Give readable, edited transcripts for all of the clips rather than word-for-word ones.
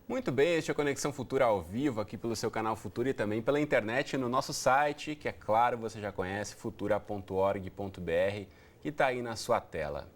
Muito bem, este é a Conexão Futura ao vivo, aqui pelo seu canal Futura e também pela internet no nosso site, que é claro, você já conhece, futura.org.br, que está aí na sua tela.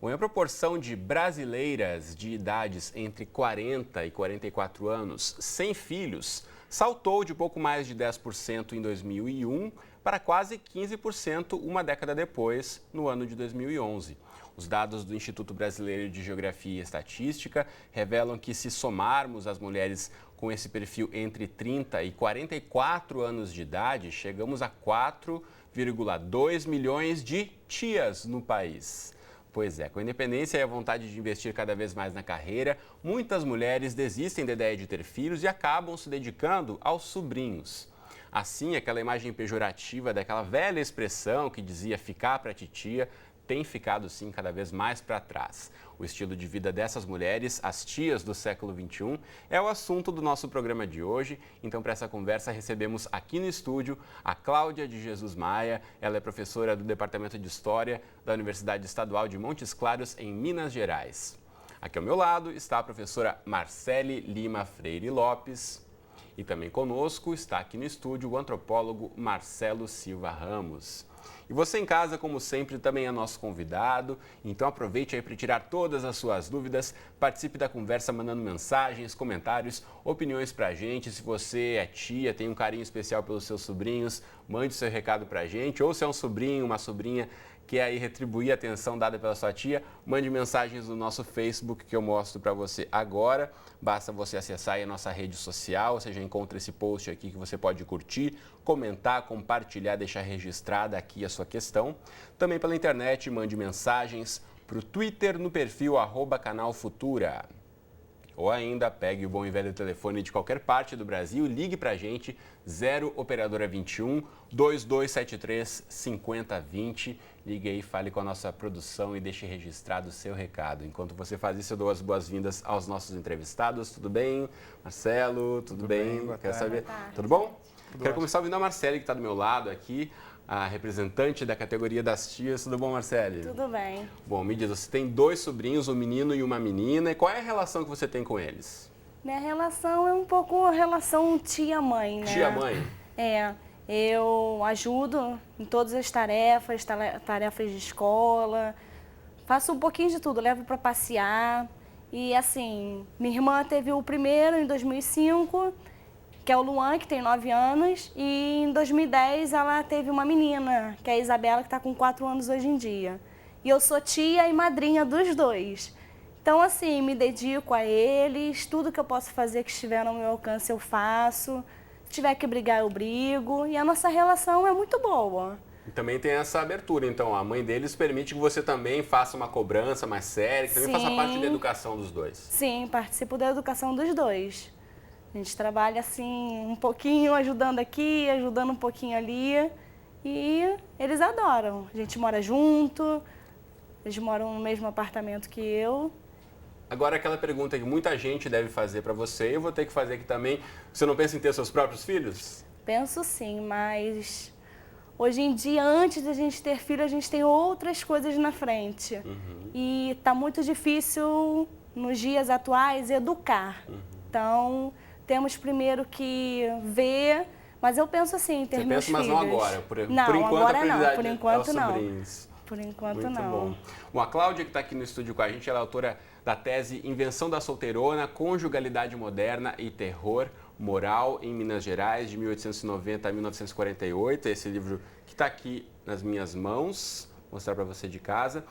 Bom, a proporção de brasileiras de idades entre 40 e 44 anos sem filhos saltou de pouco mais de 10% em 2001 para quase 15% uma década depois, no ano de 2011. Os dados do Instituto Brasileiro de Geografia e Estatística revelam que, se somarmos as mulheres com esse perfil entre 30 e 44 anos de idade, chegamos a 4,2 milhões de tias no país. Pois é, com a independência e a vontade de investir cada vez mais na carreira, muitas mulheres desistem da ideia de ter filhos e acabam se dedicando aos sobrinhos. Assim, aquela imagem pejorativa daquela velha expressão que dizia ficar para titia tem ficado, sim, cada vez mais para trás. O estilo de vida dessas mulheres, as tias do século XXI, é o assunto do nosso programa de hoje. Então, para essa conversa, recebemos aqui no estúdio a Cláudia de Jesus Maia. Ela é professora do Departamento de História da Universidade Estadual de Montes Claros, em Minas Gerais. Aqui ao meu lado está a professora Marcele Lima Freire Lopes. E também conosco está aqui no estúdio o antropólogo Marcelo Silva Ramos. E você em casa, como sempre, também é nosso convidado, então aproveite aí para tirar todas as suas dúvidas, participe da conversa mandando mensagens, comentários, opiniões para a gente. Se você é tia, tem um carinho especial pelos seus sobrinhos, mande seu recado para a gente, ou se é um sobrinho, uma sobrinha, quer aí retribuir a atenção dada pela sua tia, mande mensagens no nosso Facebook que eu mostro para você agora. Basta você acessar aí a nossa rede social, você já encontra esse post aqui que você pode curtir, comentar, compartilhar, deixar registrada aqui a sua questão. Também pela internet, mande mensagens para o Twitter no perfil @canalfutura. Ou ainda, pegue o bom e velho telefone de qualquer parte do Brasil e ligue para a gente, 0 Operadora 21 2273 5020. Ligue aí, fale com a nossa produção e deixe registrado o seu recado. Enquanto você faz isso, eu dou as boas-vindas aos nossos entrevistados. Tudo bem? Marcelo, tudo bem? Quer saber? Tudo bom? Quero começar ouvindo a Marcele, que está do meu lado aqui, a representante da categoria das tias. Tudo bom, Marcele? Tudo bem. Bom, me diz, você tem 2 sobrinhos, um menino e uma menina. E qual é a relação que você tem com eles? Minha relação é um pouco a relação tia-mãe, né? Tia-mãe? É, eu ajudo em todas as tarefas, tarefas de escola, faço um pouquinho de tudo, levo para passear. E assim, minha irmã teve o primeiro em 2005, que é o Luan, que tem 9 anos, e em 2010 ela teve uma menina, que é a Isabela, que está com 4 anos hoje em dia. E eu sou tia e madrinha dos dois. Então, assim, me dedico a eles, tudo que eu posso fazer que estiver no meu alcance eu faço, se tiver que brigar eu brigo, e a nossa relação é muito boa. E também tem essa abertura, então, a mãe deles permite que você também faça uma cobrança mais séria, que também faça parte da educação dos dois. Sim, participo da educação dos dois. A gente trabalha assim, um pouquinho ajudando aqui, ajudando um pouquinho ali, e eles adoram. A gente mora junto, eles moram no mesmo apartamento que eu. Agora, aquela pergunta que muita gente deve fazer para você, eu vou ter que fazer aqui também. Você não pensa em ter seus próprios filhos? Penso sim, mas hoje em dia, antes de a gente ter filho, a gente tem outras coisas na frente. E está muito difícil, nos dias atuais, educar. Então, temos primeiro que ver, mas eu penso assim, em ter meus filhos. Você pensa, mas não agora? Por Não, enquanto, agora a não, prioridade por enquanto é os não. sobrinhos. Por enquanto Muito não. Bom, a Cláudia, que está aqui no estúdio com a gente, ela é autora da tese Invenção da Solteirona, Conjugalidade Moderna e Terror Moral em Minas Gerais, de 1890 a 1948. Esse livro que está aqui nas minhas mãos, vou mostrar para você de casa.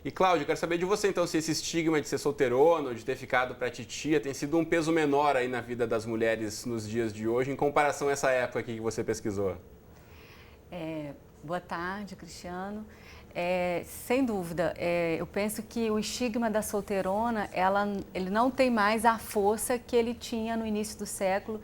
E, Cláudia, eu quero saber de você, então, se esse estigma de ser solteirona ou de ter ficado para titia tem sido um peso menor aí na vida das mulheres nos dias de hoje, em comparação a essa época aqui que você pesquisou. Boa tarde, Cristiano. Sem dúvida, eu penso que o estigma da solteirona, ele não tem mais a força que ele tinha no início do século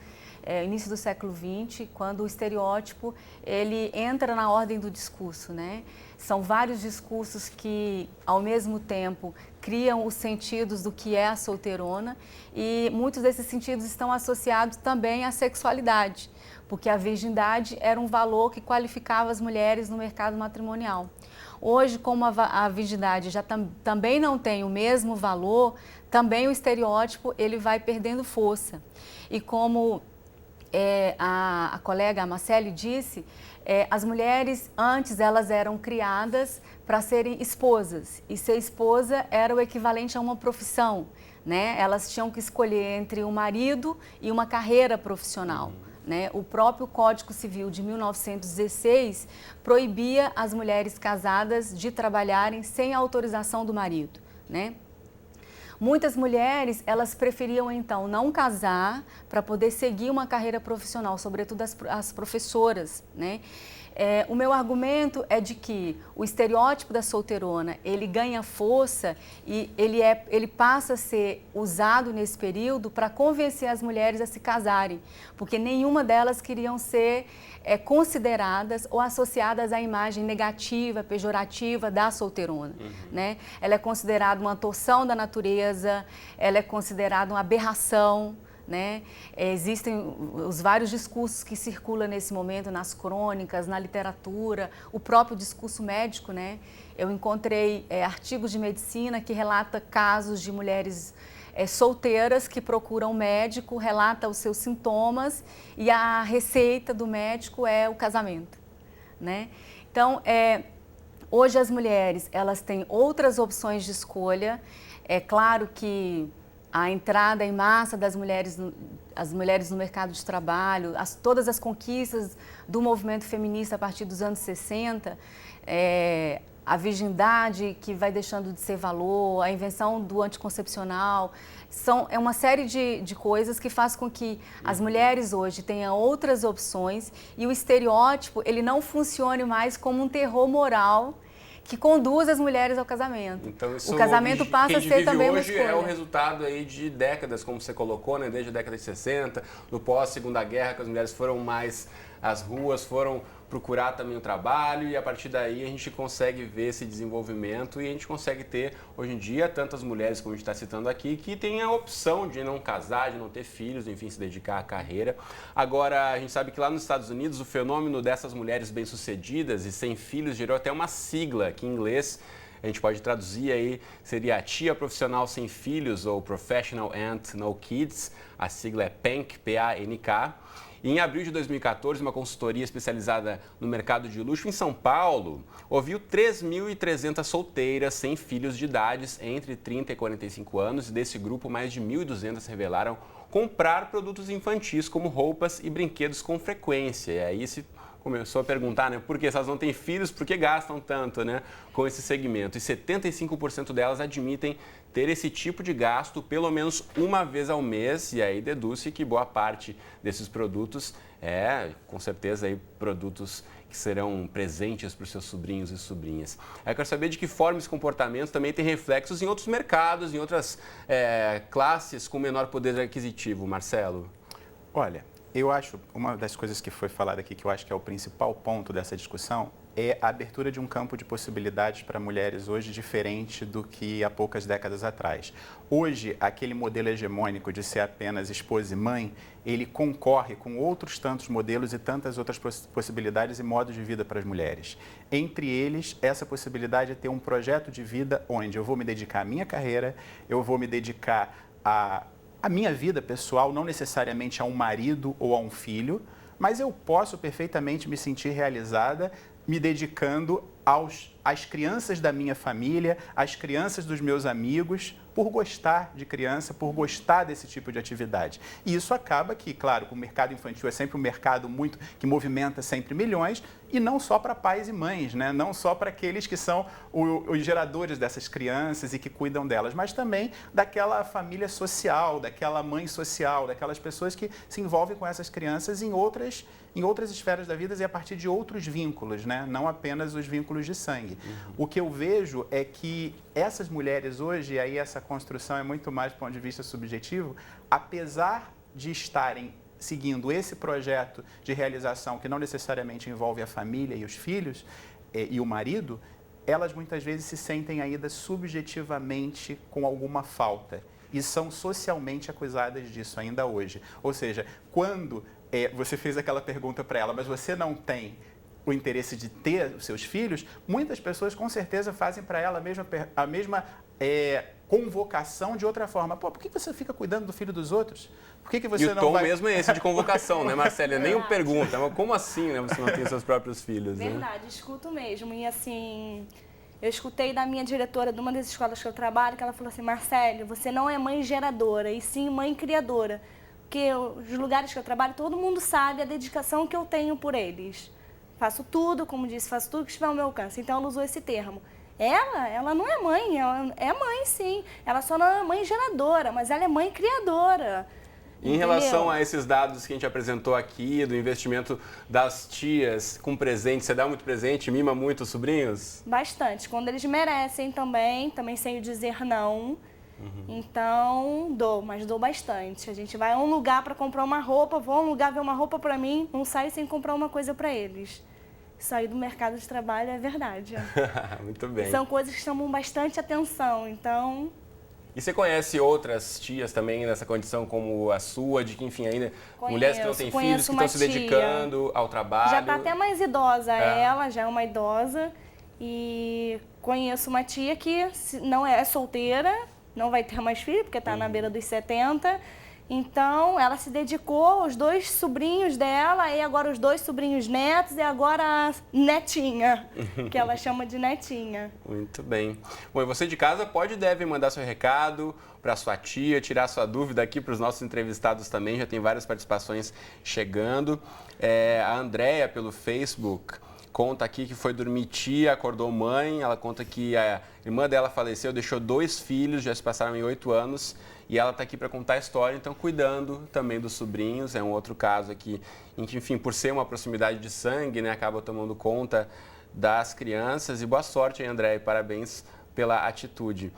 XX, quando o estereótipo ele entra na ordem do discurso, né? São vários discursos que, ao mesmo tempo, criam os sentidos do que é a solteirona, e muitos desses sentidos estão associados também à sexualidade, porque a virgindade era um valor que qualificava as mulheres no mercado matrimonial. Hoje, como a virgindade já também não tem o mesmo valor, também o estereótipo ele vai perdendo força. E como a colega Marcele disse, as mulheres antes elas eram criadas para serem esposas, e ser esposa era o equivalente a uma profissão, né? Elas tinham que escolher entre um marido e uma carreira profissional. Né? O próprio Código Civil de 1916 proibia as mulheres casadas de trabalharem sem autorização do marido, né? Muitas mulheres, elas preferiam então não casar para poder seguir uma carreira profissional, sobretudo as professoras, né? O meu argumento é de que o estereótipo da solteirona, ele ganha força e ele passa a ser usado nesse período para convencer as mulheres a se casarem, porque nenhuma delas queriam ser consideradas ou associadas à imagem negativa, pejorativa da solteirona, né? Ela é considerada uma torção da natureza, ela é considerada uma aberração, né? Existem os vários discursos que circulam nesse momento nas crônicas, na literatura, o próprio discurso médico, né? Eu encontrei artigos de medicina que relata casos de mulheres solteiras que procuram um médico, relata os seus sintomas e a receita do médico é o casamento, né? Então, hoje as mulheres elas têm outras opções de escolha. É claro que a entrada em massa das mulheres, as mulheres no mercado de trabalho, todas as conquistas do movimento feminista a partir dos anos 60, a virgindade que vai deixando de ser valor, a invenção do anticoncepcional, é uma série de coisas que faz com que as mulheres hoje tenham outras opções e o estereótipo ele não funcione mais como um terror moral que conduz as mulheres ao casamento. Então, isso o casamento passa a ser também uma escolha. Hoje é o resultado aí de décadas, como você colocou, né? Desde a década de 60, no pós-Segunda Guerra, que as mulheres foram mais às ruas, foram procurar também o trabalho e a partir daí a gente consegue ver esse desenvolvimento e a gente consegue ter, hoje em dia, tantas mulheres, como a gente está citando aqui, que têm a opção de não casar, de não ter filhos, enfim, se dedicar à carreira. Agora, a gente sabe que lá nos Estados Unidos o fenômeno dessas mulheres bem-sucedidas e sem filhos gerou até uma sigla que em inglês a gente pode traduzir aí, seria a tia profissional sem filhos ou Professional Aunt No Kids, a sigla é PANK, P-A-N-K. E em abril de 2014, uma consultoria especializada no mercado de luxo em São Paulo ouviu 3.300 solteiras sem filhos de idades entre 30 e 45 anos e desse grupo mais de 1.200 revelaram comprar produtos infantis como roupas e brinquedos com frequência. E aí se começou a perguntar, né, por que se elas não têm filhos, por que gastam tanto, né, com esse segmento? E 75% delas admitem ter esse tipo de gasto pelo menos uma vez ao mês, e aí deduz-se que boa parte desses produtos com certeza, aí, produtos que serão presentes para os seus sobrinhos e sobrinhas. Eu quero saber de que forma esse comportamento também tem reflexos em outros mercados, em outras classes com menor poder aquisitivo. Marcelo? Olha, eu acho, uma das coisas que foi falada aqui, que eu acho que é o principal ponto dessa discussão, é a abertura de um campo de possibilidades para mulheres hoje diferente do que há poucas décadas atrás. Hoje, aquele modelo hegemônico de ser apenas esposa e mãe, ele concorre com outros tantos modelos e tantas outras possibilidades e modos de vida para as mulheres. Entre eles, essa possibilidade é ter um projeto de vida onde eu vou me dedicar à minha carreira, eu vou me dedicar à minha vida pessoal, não necessariamente a um marido ou a um filho, mas eu posso perfeitamente me sentir realizada me dedicando às crianças da minha família, às crianças dos meus amigos, por gostar de criança, por gostar desse tipo de atividade. E isso acaba que, claro, o mercado infantil é sempre um mercado que movimenta sempre milhões, e não só para pais e mães, né? Não só para aqueles que são os geradores dessas crianças e que cuidam delas, mas também daquela família social, daquela mãe social, daquelas pessoas que se envolvem com essas crianças em outras esferas da vida e a partir de outros vínculos, né? Não apenas os vínculos de sangue. O que eu vejo é que essas mulheres hoje, e aí essa construção é muito mais do ponto de vista subjetivo, apesar de estarem seguindo esse projeto de realização que não necessariamente envolve a família e os filhos e o marido, elas muitas vezes se sentem ainda subjetivamente com alguma falta e são socialmente acusadas disso ainda hoje. Ou seja, quando você fez aquela pergunta para ela, mas você não tem o interesse de ter os seus filhos, muitas pessoas com certeza fazem para ela a mesma convocação de outra forma. Pô, por que você fica cuidando do filho dos outros? Por que você e o não tom vai... mesmo é esse de convocação, né, Marcélia? Nem uma pergunta, mas como assim, né? Você não tem seus próprios filhos, né? Verdade, escuto mesmo. E assim, eu escutei da minha diretora de uma das escolas que eu trabalho, que ela falou assim, Marcélia, você não é mãe geradora, e sim mãe criadora. Porque os lugares que eu trabalho, todo mundo sabe a dedicação que eu tenho por eles. Faço tudo, como disse, faço tudo que estiver ao meu alcance. Então ela usou esse termo. Ela não é mãe, ela é mãe sim. Ela só não é mãe geradora, mas ela é mãe criadora. Em relação a esses dados que a gente apresentou aqui, do investimento das tias com presente, você dá muito presente, mima muito os sobrinhos? Bastante. Quando eles merecem também sei dizer não. Então, mas dou bastante. A gente vai a um lugar para comprar uma roupa, vou a um lugar ver uma roupa para mim, não saio sem comprar uma coisa para eles. Sair do mercado de trabalho é verdade. Muito bem. São coisas que chamam bastante atenção, então... E você conhece outras tias também nessa condição como a sua, de que, enfim, ainda mulheres que não têm filhos, que estão se dedicando ao trabalho? Já está até mais idosa, ela já é uma idosa. E conheço uma tia que não é solteira, não vai ter mais filho, porque está na beira dos 70. Então, ela se dedicou aos 2 sobrinhos dela, e agora os 2 sobrinhos netos, e agora a netinha, que ela chama de netinha. Muito bem. Bom, e você de casa pode e deve mandar seu recado para sua tia, tirar sua dúvida aqui para os nossos entrevistados também, já tem várias participações chegando. A Andréia, pelo Facebook, conta aqui que foi dormir tia, acordou mãe, ela conta que a irmã dela faleceu, deixou 2 filhos, já se passaram em 8 anos, e ela está aqui para contar a história, então cuidando também dos sobrinhos, é um outro caso aqui, em que, enfim, por ser uma proximidade de sangue, né, acaba tomando conta das crianças, e boa sorte aí, André, e parabéns pela atitude.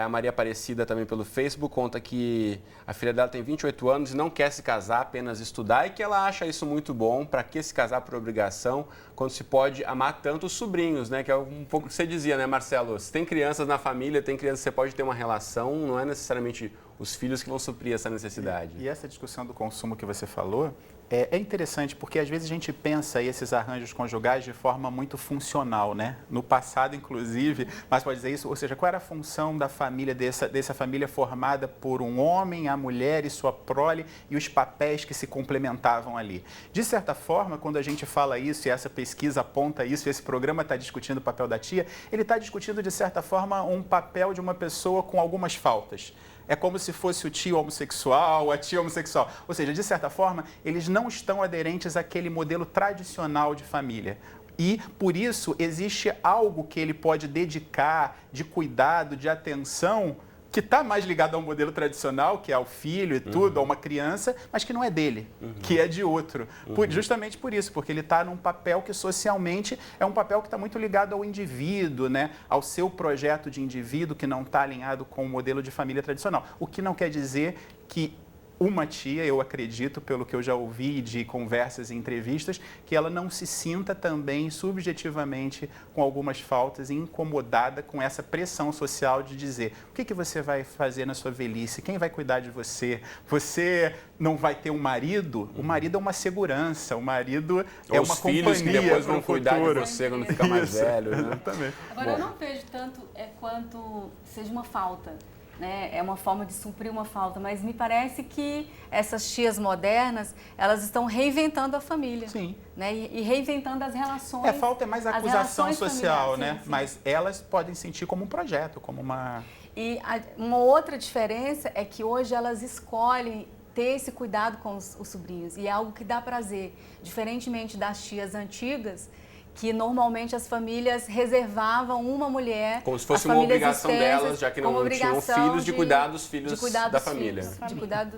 A Maria Aparecida também pelo Facebook conta que a filha dela tem 28 anos e não quer se casar, apenas estudar, e que ela acha isso muito bom. Para que se casar por obrigação, quando se pode amar tanto os sobrinhos, né? Que é um pouco o que você dizia, né, Marcelo? Se tem crianças na família, tem crianças que você pode ter uma relação, não é necessariamente os filhos que vão suprir essa necessidade. E essa discussão do consumo que você falou é interessante, porque às vezes a gente pensa esses arranjos conjugais de forma muito funcional, né? No passado, inclusive, mas pode dizer isso, ou seja, qual era a função da família, dessa família formada por um homem, a mulher e sua prole, e os papéis que se complementavam ali. De certa forma, quando a gente fala isso, e essa pesquisa aponta isso, e esse programa está discutindo o papel da tia, ele está discutindo, de certa forma, um papel de uma pessoa com algumas faltas. É como se fosse o tio homossexual, a tia homossexual. Ou seja, de certa forma, eles não estão aderentes àquele modelo tradicional de família. E, por isso, existe algo que ele pode dedicar de cuidado, de atenção, que está mais ligado ao modelo tradicional, que é ao filho e tudo, a uma criança, mas que não é dele, que é de outro. Justamente por isso, porque ele está num papel que socialmente é um papel que está muito ligado ao indivíduo, né? Ao seu projeto de indivíduo que não está alinhado com o modelo de família tradicional. O que não quer dizer que uma tia, eu acredito, pelo que eu já ouvi de conversas e entrevistas, que ela não se sinta também subjetivamente com algumas faltas e incomodada com essa pressão social de dizer o que você vai fazer na sua velhice, quem vai cuidar de você, você não vai ter um marido? O marido é uma segurança, o marido é uma companhia. Os filhos que depois vão cuidar de você quando ficar mais velho. Né? Exatamente. Agora, eu não vejo tanto quanto seja uma falta. Né? É uma forma de suprir uma falta, mas me parece que essas tias modernas, elas estão reinventando a família. Sim. Né? E reinventando as relações. Falta é mais a acusação social, né? Sim, sim. Mas elas podem sentir como um projeto, como uma... E uma outra diferença é que hoje elas escolhem ter esse cuidado com os sobrinhos, e é algo que dá prazer, diferentemente das tias antigas, que normalmente as famílias reservavam uma mulher... Como se fosse uma obrigação delas, já que não tinham filhos, de cuidar dos filhos da família. De cuidar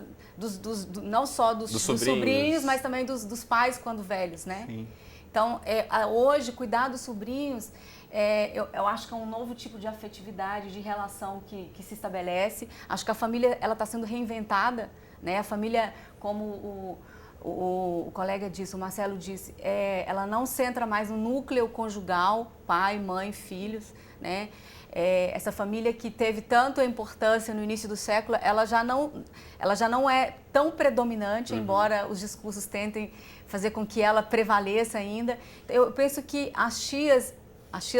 não só dos sobrinhos, mas também dos pais quando velhos, né? Sim. Então, hoje, cuidar dos sobrinhos, eu acho que é um novo tipo de afetividade, de relação que se estabelece. Acho que a família está sendo reinventada, né? A família como o colega disse, o Marcelo disse, ela não centra mais no núcleo conjugal, pai, mãe, filhos, né? Essa família que teve tanta importância no início do século, ela já não é tão predominante, embora os discursos tentem fazer com que ela prevaleça ainda. Eu penso que as tias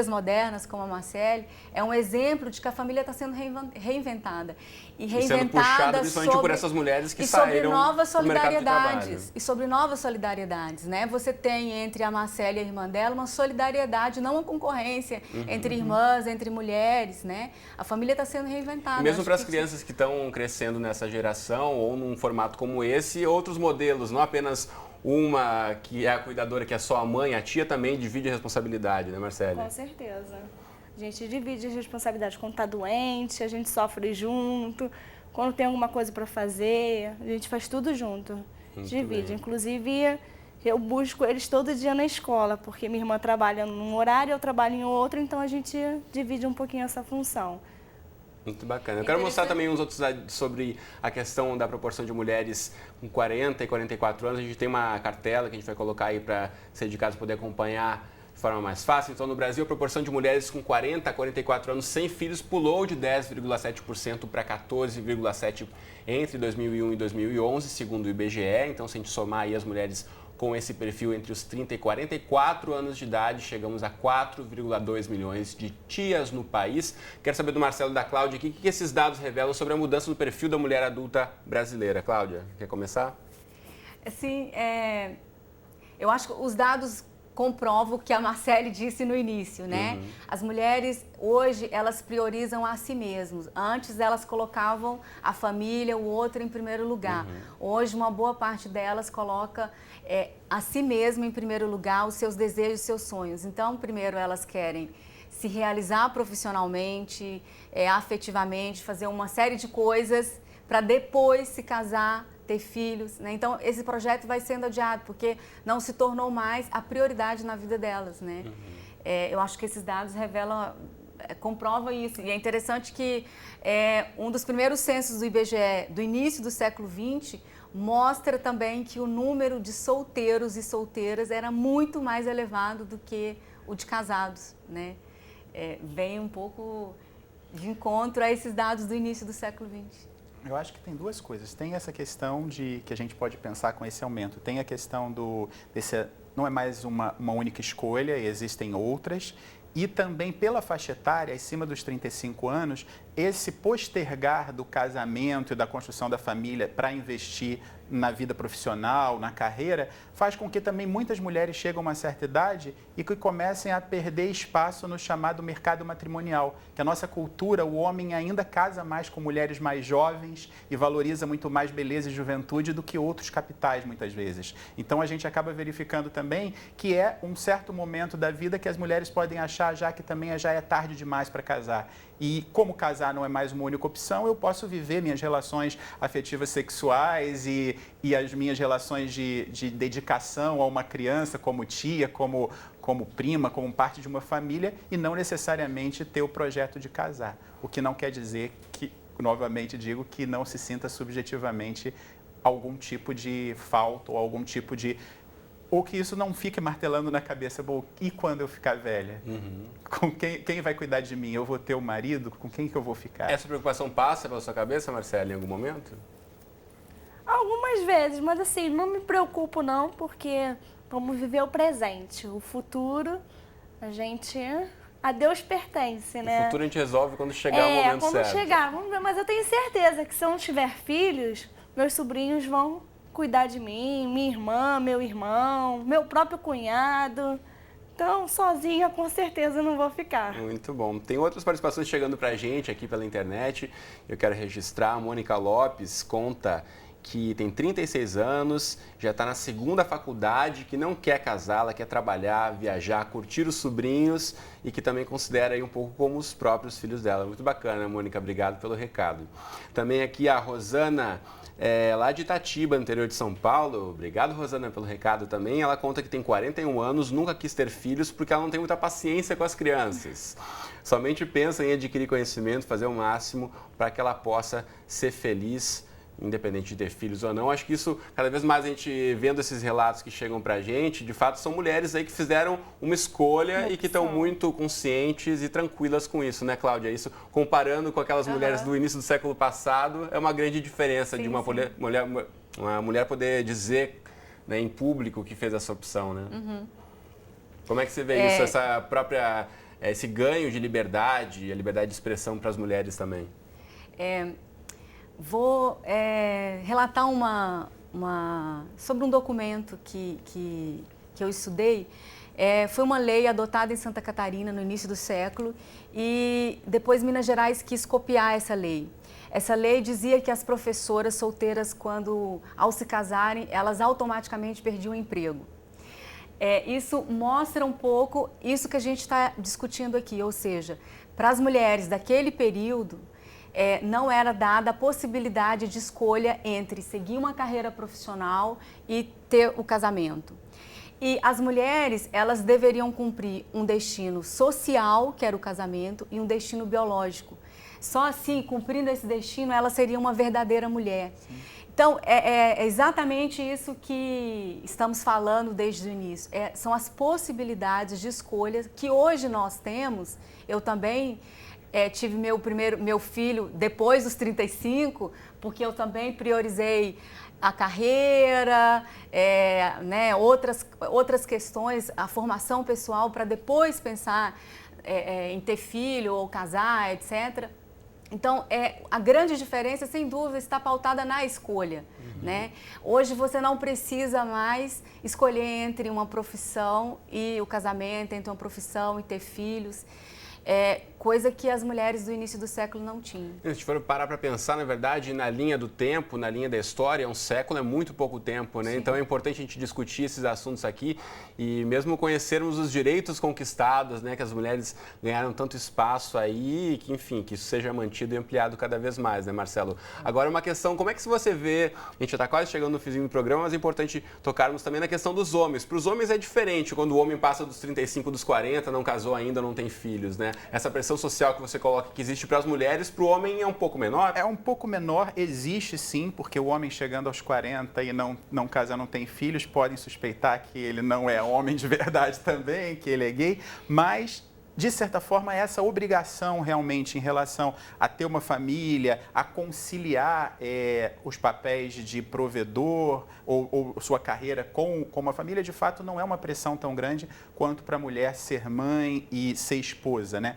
modernas, como a Marcele, é um exemplo de que a família está sendo reinventada. E sendo puxada principalmente por essas mulheres que saíram do mercado de trabalho. E sobre novas solidariedades, né? Você tem entre a Marcele e a irmã dela uma solidariedade, não uma concorrência entre irmãs, entre mulheres, né? A família está sendo reinventada. E mesmo para as crianças que estão crescendo nessa geração ou num formato como esse, outros modelos, não apenas uma que é a cuidadora, que é só a mãe, a tia também divide a responsabilidade, né, Marcele? Com certeza. A gente divide as responsabilidades. Quando está doente, a gente sofre junto. Quando tem alguma coisa para fazer, a gente faz tudo junto. Divide. Bem. Inclusive, eu busco eles todo dia na escola, porque minha irmã trabalha num horário, eu trabalho em outro, então a gente divide um pouquinho essa função. Muito bacana. Eu quero mostrar também uns outros dados sobre a questão da proporção de mulheres com 40 e 44 anos. A gente tem uma cartela que a gente vai colocar aí para ser de casa poder acompanhar de forma mais fácil. Então, no Brasil, a proporção de mulheres com 40 a 44 anos sem filhos pulou de 10,7% para 14,7% entre 2001 e 2011, segundo o IBGE. Então, se a gente somar aí as mulheres com esse perfil entre os 30 e 44 anos de idade, chegamos a 4,2 milhões de tias no país. Quero saber do Marcelo e da Cláudia aqui, o que esses dados revelam sobre a mudança no perfil da mulher adulta brasileira. Cláudia, quer começar? Assim, eu acho que os dados comprovam o que a Marcele disse no início, né? As mulheres, hoje, elas priorizam a si mesmas. Antes, elas colocavam a família, o outro em primeiro lugar. Hoje, uma boa parte delas coloca a si mesma em primeiro lugar, os seus desejos, os seus sonhos. Então, primeiro, elas querem se realizar profissionalmente, afetivamente, fazer uma série de coisas para depois se casar, ter filhos, né? Então, esse projeto vai sendo adiado, porque não se tornou mais a prioridade na vida delas, né? Eu acho que esses dados revelam, comprovam isso. E é interessante que um dos primeiros censos do IBGE do início do século XX mostra também que o número de solteiros e solteiras era muito mais elevado do que o de casados, né? Vem um pouco de encontro a esses dados do início do século XX. Eu acho que tem duas coisas. Tem essa questão de que a gente pode pensar com esse aumento. Tem a questão não é mais uma única escolha, existem outras. E também pela faixa etária, acima dos 35 anos, esse postergar do casamento e da construção da família para investir na vida profissional, na carreira, faz com que também muitas mulheres cheguem a uma certa idade e que comecem a perder espaço no chamado mercado matrimonial. Que a nossa cultura, o homem ainda casa mais com mulheres mais jovens e valoriza muito mais beleza e juventude do que outros capitais, muitas vezes. Então, a gente acaba verificando também que é um certo momento da vida que as mulheres podem achar já que também já é tarde demais para casar. E como casar não é mais uma única opção, eu posso viver minhas relações afetivas sexuais e as minhas relações de dedicação a uma criança como tia, como prima, como parte de uma família e não necessariamente ter o projeto de casar. O que não quer dizer que, novamente digo, que não se sinta subjetivamente algum tipo de falta ou algum tipo de... Ou que isso não fique martelando na cabeça, bom, e quando eu ficar velha? Com quem vai cuidar de mim? Eu vou ter o marido? Com quem que eu vou ficar? Essa preocupação passa pela sua cabeça, Marcela, em algum momento? Algumas vezes, mas assim, não me preocupo não, porque vamos viver o presente. O futuro, a Deus pertence, né? O futuro a gente resolve quando chegar o momento certo. Quando chegar, vamos ver, mas eu tenho certeza que se eu não tiver filhos, meus sobrinhos vão cuidar de mim, minha irmã, meu irmão, meu próprio cunhado. Então, sozinha, com certeza, não vou ficar. Muito bom. Tem outras participações chegando pra gente aqui pela internet. Eu quero registrar. A Mônica Lopes conta que tem 36 anos, já está na segunda faculdade, que não quer casar, ela quer trabalhar, viajar, curtir os sobrinhos e que também considera aí um pouco como os próprios filhos dela. Muito bacana, Mônica. Obrigado pelo recado. Também aqui a Rosana, lá de Itatiba, no interior de São Paulo. Obrigado, Rosana, pelo recado também. Ela conta que tem 41 anos, nunca quis ter filhos porque ela não tem muita paciência com as crianças. Somente pensa em adquirir conhecimento, fazer o máximo para que ela possa ser feliz independente de ter filhos ou não. Acho que isso, cada vez mais a gente vendo esses relatos que chegam pra gente, de fato são mulheres aí que fizeram uma escolha e que estão muito conscientes e tranquilas com isso, né, Cláudia? Isso, comparando com aquelas mulheres do início do século passado, é uma grande diferença de uma mulher poder dizer, né, em público que fez essa opção, né? Como é que você vê isso, esse ganho de liberdade, a liberdade de expressão para as mulheres também? Vou relatar sobre um documento que eu estudei. Foi uma lei adotada em Santa Catarina no início do século e depois Minas Gerais quis copiar essa lei. Essa lei dizia que as professoras solteiras, ao se casarem, elas automaticamente perdiam o emprego. Isso mostra um pouco isso que a gente está discutindo aqui, ou seja, para as mulheres daquele período, não era dada a possibilidade de escolha entre seguir uma carreira profissional e ter o casamento. E as mulheres, elas deveriam cumprir um destino social, que era o casamento, e um destino biológico. Só assim, cumprindo esse destino, ela seria uma verdadeira mulher. Sim. Então, é exatamente isso que estamos falando desde o início. São as possibilidades de escolha que hoje nós temos. Eu também tive meu filho depois dos 35, porque eu também priorizei a carreira, né, outras questões, a formação pessoal, para depois pensar em ter filho ou casar, etc. Então, a grande diferença, sem dúvida, está pautada na escolha, né? Hoje você não precisa mais escolher entre uma profissão e o casamento, entre uma profissão e ter filhos. Coisa que as mulheres do início do século não tinham. Se a gente for parar para pensar, na verdade, na linha do tempo, na linha da história, um século é muito pouco tempo, né? Sim. Então é importante a gente discutir esses assuntos aqui e mesmo conhecermos os direitos conquistados, né? Que as mulheres ganharam tanto espaço aí, que enfim, que isso seja mantido e ampliado cada vez mais, né, Marcelo? Agora uma questão, como é que você vê, a gente já está quase chegando no finzinho do programa, mas é importante tocarmos também na questão dos homens. Para os homens é diferente, quando o homem passa dos 35, dos 40, não casou ainda, não tem filhos, né? Essa pressão social que você coloca que existe para as mulheres, para o homem é um pouco menor? É um pouco menor, existe sim, porque o homem chegando aos 40 e não casa, não tem filhos, podem suspeitar que ele não é homem de verdade também, que ele é gay, mas de certa forma, essa obrigação realmente em relação a ter uma família, a conciliar os papéis de provedor ou sua carreira com uma família, de fato, não é uma pressão tão grande quanto para a mulher ser mãe e ser esposa, né?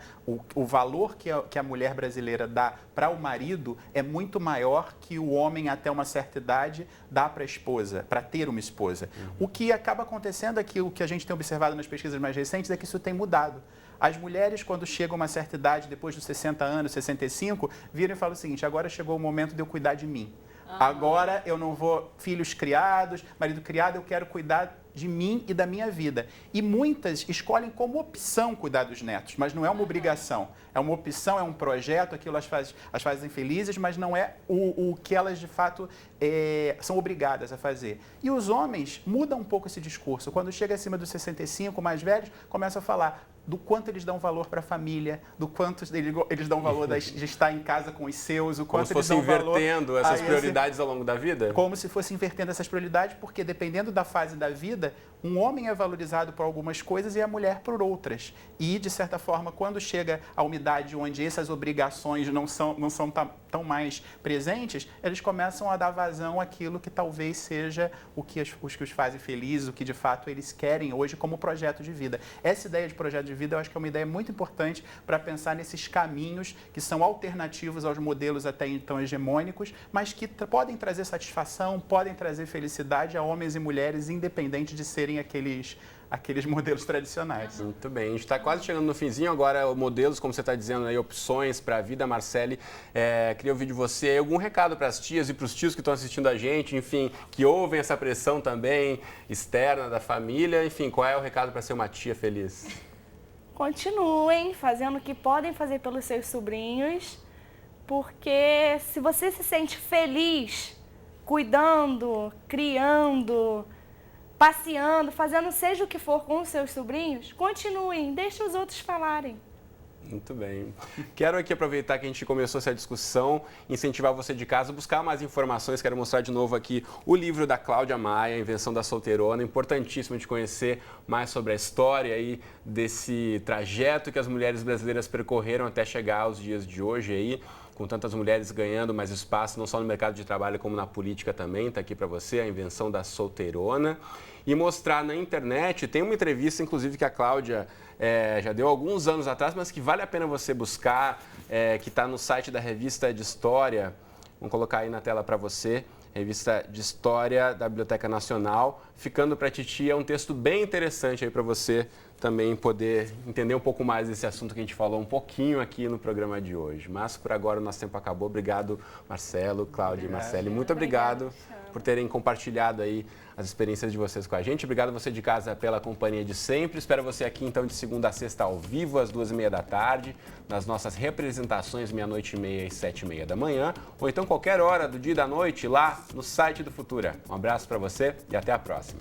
O valor que a mulher brasileira dá para o marido é muito maior que o homem, até uma certa idade, dá para a esposa, para ter uma esposa. O que acaba acontecendo é que o que a gente tem observado nas pesquisas mais recentes é que isso tem mudado. As mulheres, quando chegam a uma certa idade, depois dos 60 anos, 65, viram e falam o seguinte: agora chegou o momento de eu cuidar de mim. Agora eu não vou, filhos criados, marido criado, eu quero cuidar de mim e da minha vida. E muitas escolhem como opção cuidar dos netos, mas não é uma obrigação. É uma opção, é um projeto, aquilo as fazem felizes, mas não é o que elas, de fato, são obrigadas a fazer. E os homens mudam um pouco esse discurso. Quando chega acima dos 65, mais velhos, começam a falar do quanto eles dão valor para a família, do quanto eles dão valor de estar em casa com os seus, o quanto eles dão valor... Como se fosse invertendo essas prioridades ao longo da vida? Como se fosse invertendo essas prioridades, porque dependendo da fase da vida, um homem é valorizado por algumas coisas e a mulher por outras. E, de certa forma, quando chega a uma idade onde essas obrigações não são tão mais presentes, eles começam a dar vazão àquilo que talvez seja o que os fazem felizes, o que, de fato, eles querem hoje como projeto de vida. Essa ideia de projeto de vida, eu acho que é uma ideia muito importante para pensar nesses caminhos que são alternativos aos modelos até então hegemônicos, mas que podem trazer satisfação, podem trazer felicidade a homens e mulheres, independente de serem aqueles modelos tradicionais. Muito bem, a gente está quase chegando no finzinho, agora modelos, como você está dizendo aí, opções para a vida. Marcele, queria ouvir de você algum recado para as tias e para os tios que estão assistindo a gente, enfim, que ouvem essa pressão também externa da família, enfim, qual é o recado para ser uma tia feliz? Continuem fazendo o que podem fazer pelos seus sobrinhos, porque se você se sente feliz, cuidando, criando, passeando, fazendo seja o que for com os seus sobrinhos, continuem, deixe os outros falarem. Muito bem. Quero aqui aproveitar que a gente começou essa discussão, incentivar você de casa a buscar mais informações. Quero mostrar de novo aqui o livro da Cláudia Maia, Invenção da Solteirona. Importantíssimo de conhecer mais sobre a história aí desse trajeto que as mulheres brasileiras percorreram até chegar aos dias de hoje aí, com tantas mulheres ganhando mais espaço, não só no mercado de trabalho, como na política também. Está aqui para você a Invenção da Solteirona. E mostrar na internet, tem uma entrevista, inclusive, que a Cláudia já deu alguns anos atrás, mas que vale a pena você buscar, que está no site da Revista de História. Vamos colocar aí na tela para você. Revista de História da Biblioteca Nacional. Ficando para a Titia, é um texto bem interessante aí para você também poder entender um pouco mais desse assunto que a gente falou um pouquinho aqui no programa de hoje. Mas por agora o nosso tempo acabou. Obrigado, Marcelo, Cláudia e Marcele. Muito obrigado por terem compartilhado aí as experiências de vocês com a gente. Obrigado a você de casa pela companhia de sempre. Espero você aqui então de segunda a sexta ao vivo, às 2h30 da tarde, nas nossas representações, 00:30 e 7h30 da manhã, ou então qualquer hora do dia e da noite lá no site do Futura. Um abraço para você e até a próxima.